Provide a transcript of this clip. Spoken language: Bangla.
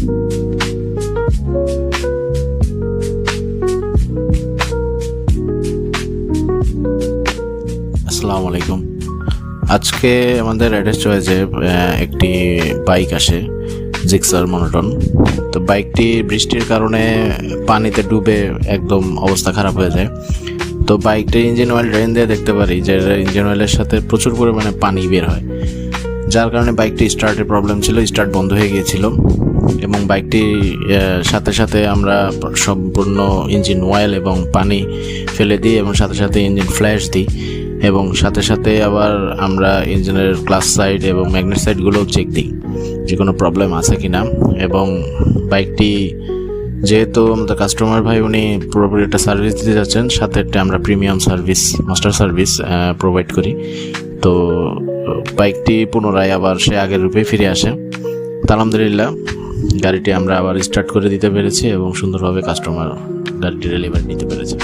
আসসালামু আলাইকুম। আজকে আমাদের অ্যাড্রেস চয়েসে একটি বাইক আসে, জিক্সার মনোটন। তো বাইকটি বৃষ্টির কারণে পানিতে ডুবে একদম অবস্থা খারাপ হয়ে যায়। তো বাইকটির ইঞ্জিন অয়েল ড্রেন দিয়ে দেখতে পারি যে ইঞ্জিন অয়েলের সাথে প্রচুর পরিমাণে পানি বের হয়, যার কারণে বাইকটি স্টার্টের প্রবলেম ছিল, স্টার্ট বন্ধ হয়ে গিয়েছিল। এবং বাইকটি সাথে সাথে আমরা সম্পূর্ণ ইঞ্জিন অয়েল এবং পানি ফেলে দিই এবং সাথে সাথে ইঞ্জিন ফ্ল্যাশ দিই এবং সাথে সাথে আবার আমরা ইঞ্জিনের ক্লাচ সাইড এবং ম্যাগনেট সাইডগুলোও চেক দিই যে কোনো প্রবলেম আছে কি না। এবং বাইকটি যেহেতু আমাদের কাস্টমার ভাই উনি পুরোপুরি একটা সার্ভিস দিতে যাচ্ছেন, সাথে একটা আমরা premium service, master service provide করি। তো বাইকটি পুনরায় আবার সে আগের রূপে ফিরে আসে। আলহামদুলিল্লাহ গাড়িটি আমরা আবার স্টার্ট করে দিতে পেরেছি এবং সুন্দরভাবে কাস্টমার গাড়িটি ডেলিভারি নিতে পেরেছে।